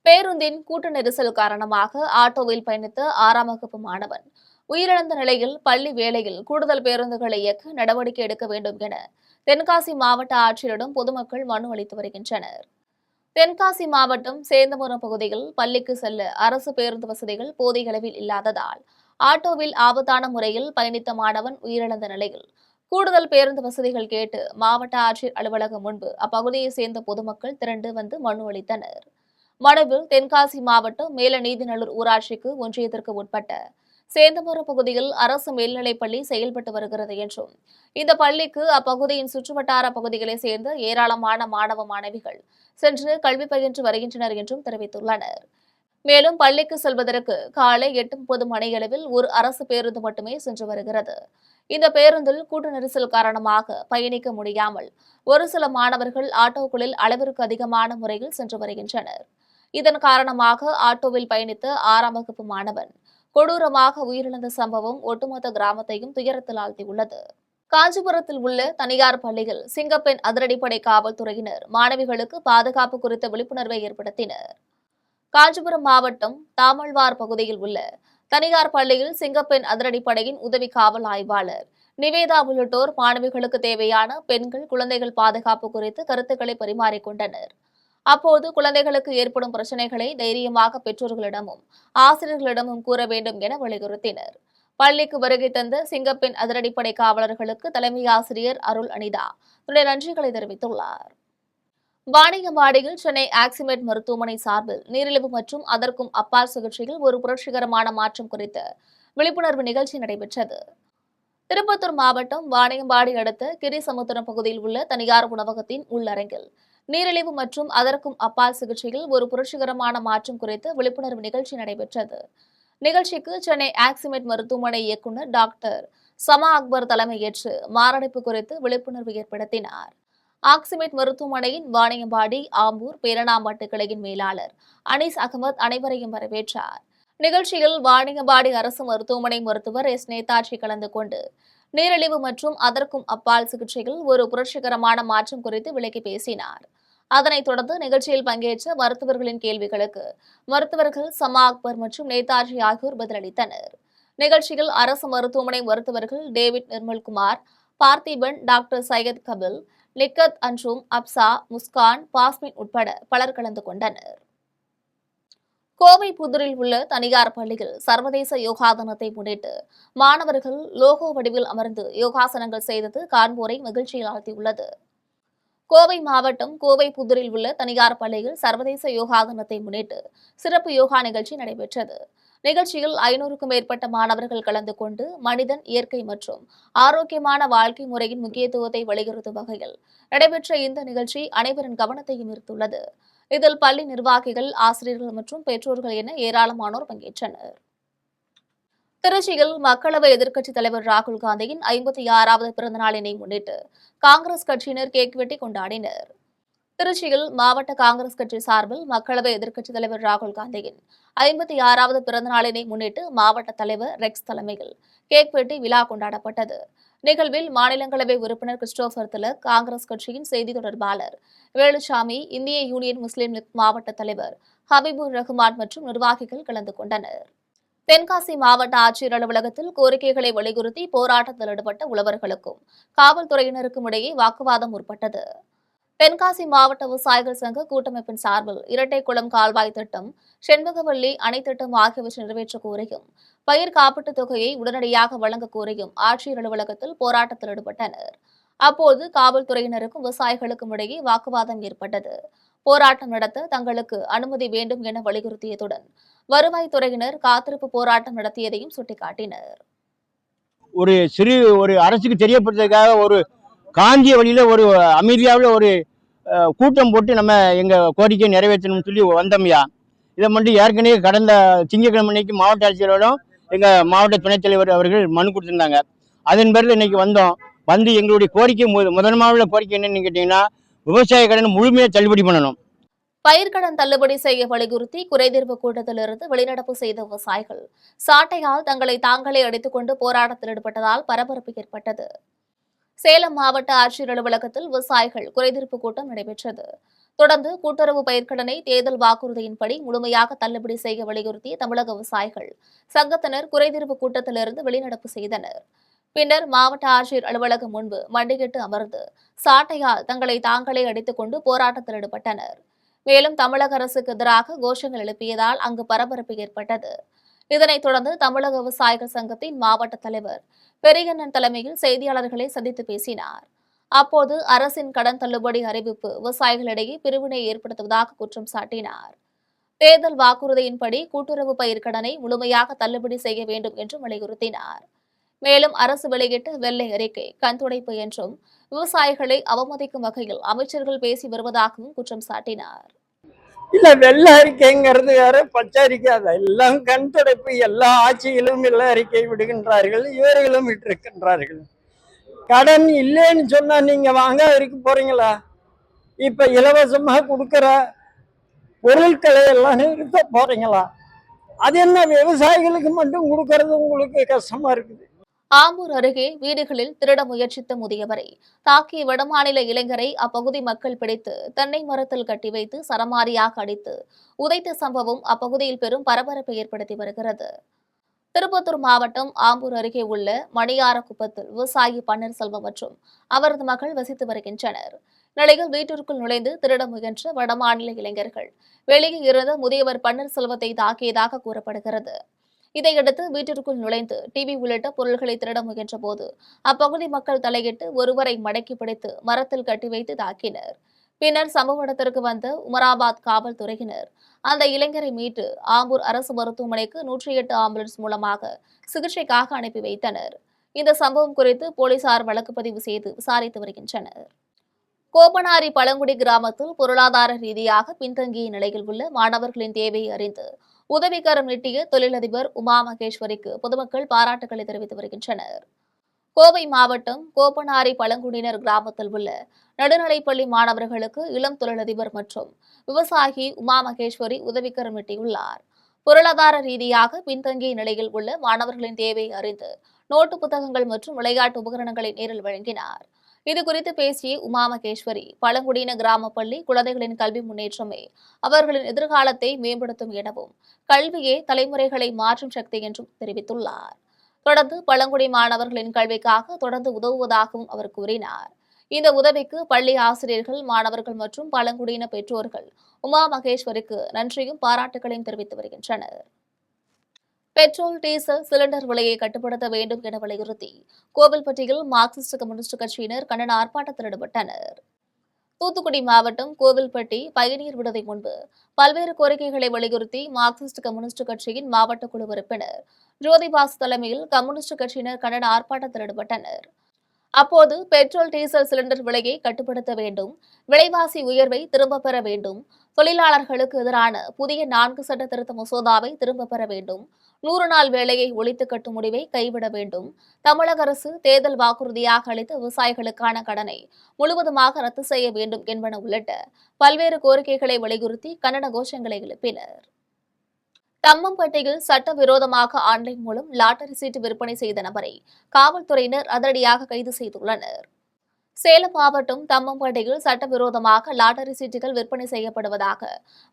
பேருந்தின் கூட்ட நெரிசல் காரணமாக ஆட்டோவில் பயணித்த 6ஆம் வகுப்பு மாணவன் உயிரிழந்த நிலையில் பள்ளி வேளையில் கூடுதல் பேருந்துகளை இயக்க நடவடிக்கை எடுக்க வேண்டும் என தென்காசி மாவட்ட ஆட்சியரிடம் பொதுமக்கள் மனு அளித்து வருகின்றனர். தென்காசி மாவட்டம் சேந்தபுரம் பகுதியில் பள்ளிக்கு செல்ல அரசு பேருந்து வசதிகள் போதிய அளவில் இல்லாததால் ஆட்டோவில் ஆபத்தான முறையில் பயணித்த மாணவன் உயிரிழந்த நிலையில் கூடுதல் பேருந்து வசதிகள் கேட்டு மாவட்ட ஆட்சியர் அலுவலகம் முன்பு அப்பகுதியை சேர்ந்த பொதுமக்கள் திரண்டு வந்து மனு அளித்தனர். மனுவில் தென்காசி மாவட்டம் மேலநீதிநல்லூர் ஊராட்சிக்கு ஒன்றியத்திற்கு உட்பட்ட சேந்தபுரம் பகுதியில் அரசு மேல்நிலைப்பள்ளி செயல்பட்டு வருகிறது என்றும் இந்த பள்ளிக்கு அப்பகுதியின் சுற்றுவட்டார பகுதிகளைச் சேர்ந்த ஏராளமான மாணவ மாணவிகள் சென்று கல்வி பயின்று வருகின்றனர் என்றும் தெரிவித்துள்ளனர். மேலும் பள்ளிக்கு செல்வதற்கு காலை 8:30 மணியளவில் ஒரு அரசு பேருந்து மட்டுமே சென்று வருகிறது. இந்த பேருந்தில் கூட்ட நெரிசல் காரணமாக பயணிக்க முடியாமல் ஒரு சில மாணவர்கள் ஆட்டோக்களில் அளவிற்கு அதிகமான முறையில் சென்று வருகின்றனர். இதன் காரணமாக ஆட்டோவில் பயணித்த 6ஆம் வகுப்பு மாணவன் கொடூரமாக உயிரிழந்த சம்பவம் ஒட்டுமொத்த கிராமத்தையும் துயரத்தில் ஆழ்த்தியுள்ளது. காஞ்சிபுரத்தில் உள்ள தனியார் பள்ளியில் சிங்கப்பெண் அதிரடிப்படை காவல்துறையினர் மாணவிகளுக்கு பாதுகாப்பு குறித்த விழிப்புணர்வை ஏற்படுத்தினர். காஞ்சிபுரம் மாவட்டம் தாமல்வார் பகுதியில் உள்ள தனியார் பள்ளியில் சிங்கப்பெண் அதிரடிப்படையின் உதவி காவல் ஆய்வாளர் நிவேதா உள்ளிட்டோர் மாணவிகளுக்கு தேவையான பெண்கள் குழந்தைகள் பாதுகாப்பு குறித்து கருத்துக்களை பரிமாறிக்கொண்டனர். அப்போது குழந்தைகளுக்கு ஏற்படும் பிரச்சனைகளை தைரியமாக பெற்றோர்களிடமும் ஆசிரியர்களிடமும் கூற வேண்டும் என வலியுறுத்தினர். பள்ளிக்கு வருகை தந்த சிங்கப்பெண் அதிரடிப்படை காவலர்களுக்கு தலைமை ஆசிரியர் அருள் அனிதா நன்றிகளை தெரிவித்துள்ளார். வாணியம்பாடியில் சென்னை ஆக்சிமெட் மருத்துவமனை சார்பில் நீரிழிவு மற்றும் அதற்கும் அப்பால் சிகிச்சையில் ஒரு புரட்சிகரமான மாற்றம் குறித்த விழிப்புணர்வு நிகழ்ச்சி நடைபெற்றது. திருப்பத்தூர் மாவட்டம் வாணியம்பாடி அடுத்த கிரிசமுத்திரம் பகுதியில் உள்ள தனியார் உணவகத்தின் உள்ளரங்கில் நீரிழிவு மற்றும் அதற்கும் அப்பால் சிகிச்சையில் ஒரு புரட்சிகரமான மாற்றம் குறித்த விழிப்புணர்வு நிகழ்ச்சி நடைபெற்றது. நிகழ்ச்சிக்கு சென்னை ஆக்சிமெட் மருத்துவமனை இயக்குநர் டாக்டர் சமா அக்பர் தலைமையேற்று மாரடைப்பு குறித்து விழிப்புணர்வு ஏற்படுத்தினார். ஆக்சிமெட் மருத்துவமனையின் வாணியம்பாடி, ஆம்பூர், பேரணாம்பட்டு கிளையின் மேலாளர் அனீஸ் அகமது அனைவரையும் வரவேற்றார். நிகழ்ச்சியில் வாணியம்பாடி அரசு மருத்துவமனை மருத்துவர் எஸ் நேதாஜி கலந்து கொண்டு நீரிழிவு மற்றும் அதற்கும் அப்பால் சிகிச்சையில் ஒரு புரட்சிகரமான மாற்றம் குறித்து விளக்கி பேசினார். அதனைத் தொடர்ந்து நிகழ்ச்சியில் பங்கேற்ற மருத்துவர்களின் கேள்விகளுக்கு மருத்துவர்கள் சமா அக்பர் மற்றும் நேதாஜி ஆகியோர் பதிலளித்தனர். நிகழ்ச்சியில் அரசு மருத்துவமனை மருத்துவர்கள் டேவிட் நிர்மல்குமார், பார்த்திபன், டாக்டர் சையத் கபில், நிக்கத் அன்றும், அப்சா, முஸ்கான், பாஸ்மின் உட்பட பலர் கலந்து கொண்டனர். கோவை புதூரில் உள்ள தனியார் பள்ளியில் சர்வதேச யோகா தினத்தை முன்னிட்டு மாணவர்கள் லோகோ வடிவில் அமர்ந்து யோகாசனங்கள் செய்தது காண்போரை மகிழ்ச்சியில் ஆழ்த்தியுள்ளது. கோவை மாவட்டம் கோவை புதூரில் உள்ள தனியார் பள்ளியில் சர்வதேச யோகா தினத்தை முன்னிட்டு சிறப்பு யோகா நிகழ்ச்சி நடைபெற்றது. நிகழ்ச்சியில் 500க்கும் மேற்பட்ட மாணவர்கள் கலந்து கொண்டு மனிதன், இயற்கை மற்றும் ஆரோக்கியமான வாழ்க்கை முறையின் முக்கியத்துவத்தை வலியுறுத்தும் வகையில் நடைபெற்ற இந்த நிகழ்ச்சி அனைவரின் கவனத்தையும் ஈர்த்துள்ளது. இதில் பள்ளி நிர்வாகிகள், ஆசிரியர்கள் மற்றும் பெற்றோர்கள் என ஏராளமானோர் பங்கேற்றனர். திருச்சியில் மக்களவை எதிர்க்கட்சித் தலைவர் ராகுல் காந்தியின் 56வது பிறந்த நாளினை முன்னிட்டு காங்கிரஸ் கட்சியினர் கேக் வெட்டி கொண்டாடினர். திருச்சியில் மாவட்ட காங்கிரஸ் கட்சி சார்பில் மக்களவை எதிர்க்கட்சித் தலைவர் ராகுல் காந்தியின் 56வது பிறந்த நாளினை முன்னிட்டு மாவட்ட தலைவர் ரெக்ஸ் தலைமையில் கேக் வெட்டி விழா கொண்டாடப்பட்டது. நிகழ்வில் மாநிலங்களவை உறுப்பினர் கிறிஸ்டோபர் திலக், காங்கிரஸ் கட்சியின் செய்தி தொடர்பாளர் வேலுசாமி, இந்திய யூனியன் முஸ்லீம் லீக் மாவட்ட தலைவர் ஹபீபுர் ரஹ்மான் மற்றும் நிர்வாகிகள் கலந்து கொண்டனர். தென்காசி மாவட்ட ஆட்சியர் அலுவலகத்தில் கோரிக்கைகளை வலியுறுத்தி போராட்டத்தில் ஈடுபட்ட உழவர்களுக்கும் காவல்துறையினருக்கும் இடையே வாக்குவாதம் முற்பட்டது. தென்காசி மாவட்ட விவசாயிகள் சங்க கூட்டமைப்பின் சார்பில் இரட்டைக்குளம் கால்வாய் திட்டம், செண்பகவல்லி அணை திட்டம் ஆகியவற்றை நிறைவேற்ற கோரியும் பயிர் காப்பீட்டுத் தொகையை உடனடியாக வழங்க கோரியும் ஆட்சியர் அலுவலகத்தில் போராட்டத்தில் ஈடுபட்டனர். அப்போது காவல்துறையினருக்கும் விவசாயிகளுக்கும் இடையே வாக்குவாதம் ஏற்பட்டது. போராட்டம் நடத்த தங்களுக்கு அனுமதி வேண்டும் என வலியுறுத்தியதுடன் வருவாய்த்துறையினர் காத்திருப்பு போராட்டம் நடத்தியதையும் சுட்டிக்காட்டினர். ஒரு அரசுக்கு தெரியப்படுத்துறதுக்காக ஒரு காந்திய வழியில ஒரு அமைதியாவில் ஒரு கூட்டம் போட்டு நம்ம எங்க கோரிக்கையை நிறைவேற்றணும்னு சொல்லி வந்தோம்யா. இதை மட்டும் ஏற்கனவே கடந்த திங்கட்கிழமை அன்னைக்கு மாவட்ட ஆட்சியரோடும் எங்கள் மாவட்ட துணைத் தலைவர் அவர்கள் மனு கொடுத்துருந்தாங்க. அதன் பேரில் இன்னைக்கு வந்தோம். வந்து எங்களுடைய கோரிக்கை முதன்மையான கோரிக்கை என்னன்னு கேட்டிங்கன்னா, விவசாய கடன் முழுமையாக தள்ளுபடி பண்ணணும். பயிர்க்கடன் தள்ளுபடி செய்ய வலியுறுத்தி குறைதீர்வு கூட்டத்திலிருந்து வெளிநடப்பு செய்த விவசாயிகள் சாட்டையால் தங்களை தாங்களே அடித்துக் கொண்டு போராட்டத்தில் ஈடுபட்டதால் பரபரப்பு ஏற்பட்டது. சேலம் மாவட்ட ஆட்சியர் அலுவலகத்தில் விவசாயிகள் குறைதீர்ப்பு கூட்டம் நடைபெற்றது. தொடர்ந்து கூட்டுறவு பயிர்க்கடனை தேர்தல் வாக்குறுதியின்படி முழுமையாக தள்ளுபடி செய்ய வலியுறுத்தி தமிழக விவசாயிகள் சங்கத்தினர் குறைதீர்வு கூட்டத்திலிருந்து வெளிநடப்பு செய்தனர். பின்னர் மாவட்ட ஆட்சியர் அலுவலகம் முன்பு மண்டியிட்டு அமர்ந்து சாட்டையால் தங்களை தாங்களே அடித்துக் கொண்டு போராட்டத்தில் ஈடுபட்டனர். மேலும் தமிழக அரசுக்கு எதிராக கோஷங்கள் எழுப்பியதால் அங்கு பரபரப்பு ஏற்பட்டது. இதனைத் தொடர்ந்து தமிழக விவசாயிகள் சங்கத்தின் மாவட்ட தலைவர் பெரியண்ணன் தலைமையில் செய்தியாளர்களை சந்தித்து பேசினார். அப்போது அரசின் கடன் தள்ளுபடி அறிவிப்பு விவசாயிகளிடையே பிரிவினை ஏற்படுத்துவதாக குற்றம் சாட்டினார். தேர்தல் வாக்குறுதியின்படி கூட்டுறவு பயிர்க்கடனை முழுமையாக தள்ளுபடி செய்ய வேண்டும் என்றும் வலியுறுத்தினார். மேலும் அரசு வெளியிட்ட வெள்ளை அறிக்கை கண்துடைப்பு என்றும் விவசாயிகளை அவமதிக்கும் வகையில் அமைச்சர்கள் பேசி வருவதாகவும் குற்றம் சாட்டினார். இல்ல வெள்ள அறிக்கைங்கிறது வேற, பச்சை அறிக்கை அதெல்லாம் கண் துடைப்பு. எல்லா ஆட்சிகளும் வெள்ள அறிக்கை விடுகின்றார்கள், இவர்களும் விட்டிருக்கின்றார்கள். கடன் இல்லைன்னு சொன்னா நீங்க வாங்க இருக்க போறீங்களா? இப்ப இலவசமா கொடுக்கிற பொருட்களை எல்லாம் நிறுத்த போறீங்களா? அது என்ன விவசாயிகளுக்கு மட்டும் கொடுக்கறது உங்களுக்கு கஷ்டமா இருக்குது? ஆம்பூர் அருகே வீடுகளில் திருட முயற்சித்த முதியவரை தாக்கிய வடமாநில இளைஞரை அப்பகுதி மக்கள் பிடித்து தென்னை மரத்தில் கட்டி வைத்து சரமாரியாக அடித்து உதைத்த சம்பவம் அப்பகுதியில் பெரும் பரபரப்பை ஏற்படுத்தி வருகிறது. திருப்பத்தூர் மாவட்டம் ஆம்பூர் அருகே உள்ள மணியாரக்குப்பத்தில் விவசாயி பன்னீர்செல்வம் மற்றும் அவரது மகள் வசித்து வருகின்றனர். நிலையில் வீட்டிற்குள் நுழைந்து திருட முயன்ற வடமாநில இளைஞர்கள் வெளியே இருந்த முதியவர் பன்னீர்செல்வத்தை தாக்கியதாக கூறப்படுகிறது. இதையடுத்து வீட்டிற்குள் நுழைந்து டிவி உள்ளிட்ட பொருட்களை திருட முயன்ற போது அப்பகுதி மக்கள் தலையிட்டு ஒருவரை மடக்கி பிடித்து மரத்தில் கட்டி வைத்து தாக்கினர். பின்னர் சம்பவ இடத்திற்கு வந்த உமராபாத் காவல்துறையினர் அந்த இளைஞரை மீட்டு ஆம்பூர் அரசு மருத்துவமனைக்கு 108 ஆம்புலன்ஸ் மூலமாக சிகிச்சைக்காக அனுப்பி வைத்தனர். இந்த சம்பவம் குறித்து போலீசார் வழக்கு பதிவு செய்து விசாரித்து வருகின்றனர். கோபனாரி பழங்குடி கிராமத்தில் பொருளாதார ரீதியாக பின்தங்கிய நிலையில் உள்ள மாணவர்களின் தேவையை அறிந்து உதவிக்கரம் நீட்டிய தொழிலதிபர் உமா மகேஸ்வரிக்கு பொதுமக்கள் பாராட்டுகளை தெரிவித்து வருகின்றனர். கோவை மாவட்டம் கோபனாரி பழங்குடியினர் கிராமத்தில் உள்ள நடுநிலைப்பள்ளி மாணவர்களுக்கு இளம் தொழிலதிபர் மற்றும் விவசாயி உமா மகேஸ்வரி உதவிக்கரம் நீட்டியுள்ளார். பொருளாதார ரீதியாக பின்தங்கிய நிலையில் உள்ள மாணவர்களின் தேவையை அறிந்து நோட்டு புத்தகங்கள் மற்றும் விளையாட்டு உபகரணங்களை நேரில் வழங்கினார். இதுகுறித்து பேசிய உமா மகேஸ்வரி, பழங்குடியின கிராம பள்ளி குழந்தைகளின் கல்வி முன்னேற்றமே அவர்களின் எதிர்காலத்தை மேம்படுத்தும் எனவும் கல்வியே தலைமுறைகளை மாற்றும் சக்தி என்றும் தெரிவித்துள்ளார். தொடர்ந்து பழங்குடி மாணவர்களின் கல்விக்காக தொடர்ந்து உதவுவதாகவும் அவர் கூறினார். இந்த உதவிக்கு பள்ளி ஆசிரியர்கள், மாணவர்கள் மற்றும் பழங்குடியின பெற்றோர்கள் உமா மகேஸ்வரிக்கு நன்றியும் பாராட்டுகளையும் தெரிவித்து வருகின்றனர். பெட்ரோல், டீசல் சிலிண்டர் விலையை கட்டுப்படுத்த வேண்டும் என வலியுறுத்தி கோவில்பட்டியில் மார்க்சிஸ்ட் கம்யூனிஸ்ட் கட்சியினர் கண்டன ஆர்ப்பாட்டத்தில் ஈடுபட்டனர். தூத்துக்குடி மாவட்டம் கோவில்பட்டி பயணியர் விடுதி முன்பு பல்வேறு கோரிக்கைகளை வலியுறுத்தி மார்க்சிஸ்ட் கம்யூனிஸ்ட் கட்சியின் மாவட்ட குழு உறுப்பினர் ஜோதிபாஸ் தலைமையில் கம்யூனிஸ்ட் கட்சியினர் கண்டன ஆர்ப்பாட்டத்தில் ஈடுபட்டனர். அப்போது பெட்ரோல், டீசல் சிலிண்டர் விலையை கட்டுப்படுத்த வேண்டும், விலைவாசி உயர்வை திரும்பப் பெற வேண்டும், தொழிலாளர்களுக்கு எதிரான புதிய 4 சட்ட திருத்த மசோதாவை திரும்பப் பெற வேண்டும், 100 நாள் வேலையை ஒழித்து கட்டும் முடிவை கைவிட வேண்டும், தமிழக அரசு தேர்தல் வாக்குறுதியாக அளித்த விவசாயிகளுக்கான கடனை முழுவதுமாக ரத்து செய்ய வேண்டும் என்பன உள்ளிட்ட பல்வேறு கோரிக்கைகளை வலியுறுத்தி கண்டன கோஷங்களை எழுப்பினர். தம்மம்பட்டியில் சட்டவிரோதமாக ஆன்லைன் மூலம் லாட்டரி சீட்டு விற்பனை செய்த நபரை காவல்துறையினர் அதிரடியாக கைது செய்துள்ளனர். சேலம் மாவட்டம் தம்மம்பட்டியில் சட்டவிரோதமாக லாட்டரி சீட்டுகள் விற்பனை செய்யப்படுவதாக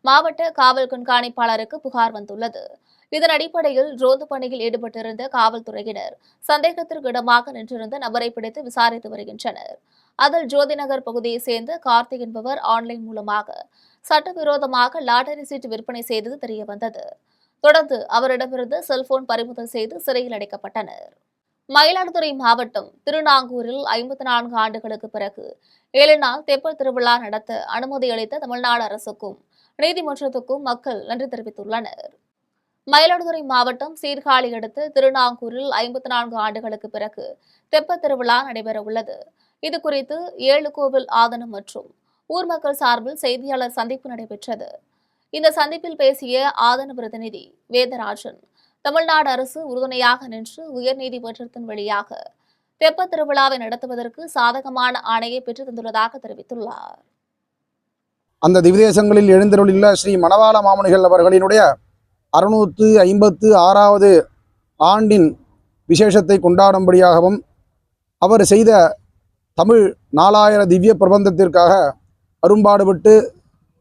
மாவட்ட காவல் கண்காணிப்பாளருக்கு புகார் வந்துள்ளது. இதன் அடிப்படையில் ரோந்து பணியில் ஈடுபட்டிருந்த காவல்துறையினர் சந்தேகத்திற்கு இடமாக நின்றிருந்த நபரை பிடித்து விசாரித்து வருகின்றனர். அதில் ஜோதிநகர் பகுதியைச் சேர்ந்த கார்த்திக் என்பவர் ஆன்லைன் மூலமாக சட்டவிரோதமாக லாட்டரி சீட்டு விற்பனை செய்தது தெரியவந்தது. தொடர்ந்து அவரிடமிருந்து செல்போன் பறிமுதல் செய்து சிறையில் அடைக்கப்பட்டனர். மயிலாடுதுறை மாவட்டம் திருநாங்கூரில் 54 ஆண்டுகளுக்கு பிறகு 7 நாள் தெப்பல் திருவிழா நடத்த அனுமதி அளித்த தமிழ்நாடு அரசுக்கும் நீதிமன்றத்துக்கும் மக்கள் நன்றி தெரிவித்துள்ளனர். மயிலாடுதுறை மாவட்டம் சீர்காழி அடுத்த திருநாங்கூரில் 54 ஆண்டுகளுக்கு பிறகு தெப்பல் திருவிழா நடைபெற உள்ளது. இதுகுறித்து 7 கோவில் ஆதனம் மற்றும் ஊர் மக்கள் சார்பில் செய்தியாளர் சந்திப்பு நடைபெற்றது. இந்த சந்திப்பில் பேசிய ஆதன பிரதிநிதி வேதராஜன், தமிழ்நாடு அரசு உறுதுணையாக நின்று உயர்நீதிமன்றத்தின் வழியாக தெப்பத் திருவிழாவை நடத்துவதற்கு சாதகமான ஆணையை பெற்றுத் தந்துள்ளதாக தெரிவித்துள்ளார். அந்த திவ்தேசங்களில் எழுந்தருளுள்ள ஸ்ரீ மணவாள மாமுனிகள் அவர்களினுடைய 656வது ஆண்டின் விசேஷத்தை கொண்டாடும்படியாகவும் அவர் செய்த தமிழ் 4000 திவ்ய பிரபந்தத்திற்காக அரும்பாடுபட்டு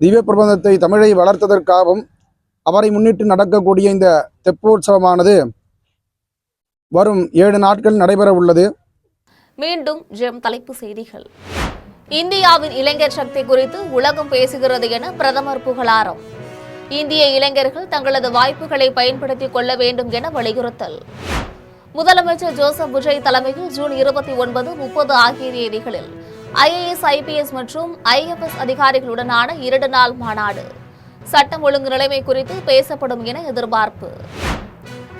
திவ்ய பிரபந்தத்தை தமிழை வளர்த்ததற்காகவும் அவரை முன்னிட்டு நடக்கக்கூடிய இந்த தெப்போற்சவமானது வரும் 7 நாட்கள் நடைபெற உள்ளது. மீண்டும் ஜெம் தலைப்புச் செய்திகள். இந்தியாவின் இளைஞர் சக்தி குறித்து உலகம் பேசுகிறது என பிரதமர் புகழாரம். இந்திய இளைஞர்கள் தங்களது வாய்ப்புகளை பயன்படுத்திக் கொள்ள வேண்டும் என வலியுறுத்தல். முதலமைச்சர் ஜோசப் விஜய் தலைமையில் ஜூன் 29, 30 ஆகிய தேதிகளில் IAS, IPS மற்றும் IFS அதிகாரிகளுடனான 2 நாள் மாநாடு. சட்டம் ஒழுங்கு நிலைமை குறித்து பேசப்படும் என எதிர்பார்ப்பு.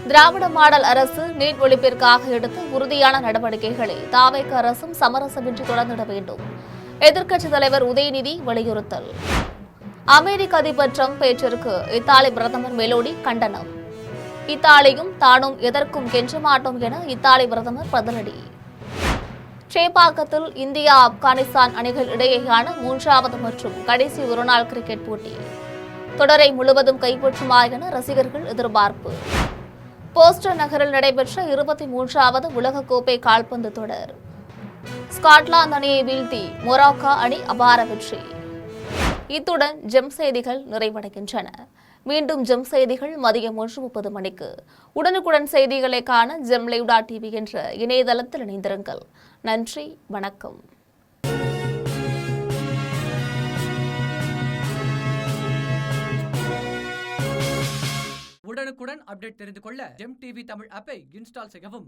திராவிட மாடல் அரசு நீட் ஒழிப்பிற்காக எடுத்த உறுதியான நடவடிக்கைகளை தாவேக அரசும் சமரசமின்றி தொடர்ந்திட வேண்டும். எதிர்க்கட்சித் தலைவர் உதயநிதி வலியுறுத்தல். அமெரிக்க அதிபர் டிரம்ப் பேச்சிற்கு இத்தாலி பிரதமர் மெலோடி கண்டனம். இத்தாலியும் தானும் எதற்கும் கெஞ்ச மாட்டோம் என இத்தாலி பிரதமர் பதிலடி. சேப்பாக்கத்தில் இந்தியா ஆப்கானிஸ்தான் அணிகள் இடையேயான 3வது மற்றும் கடைசி ஒருநாள் கிரிக்கெட் போட்டி. தொடரை முழுவதும் கைப்பற்றுமா என ரசிகர்கள் எதிர்பார்ப்பு. போஸ்டர் நகரில் நடைபெற்ற 23வது உலகக்கோப்பை கால்பந்து தொடர். ஸ்காட்லாந்து அணியை வீழ்த்தி மொராக்கோ அணி அபார வெற்றி. இத்துடன் ஜெம் செய்திகள் நிறைவடைகின்றன. மீண்டும் ஜெம் செய்திகள் மதியம் 1:30 மணிக்கு. உடனுக்குடன் செய்திகளை காண gemlive.tv என்ற இணையதளத்தில் இணைந்திருங்கள். நன்றி, வணக்கம். உடனுக்குடன் அப்டேட் தெரிந்து கொள்ள ஜெம் டிவி தமிழ் ஆப்பை இன்ஸ்டால் செய்யவும்.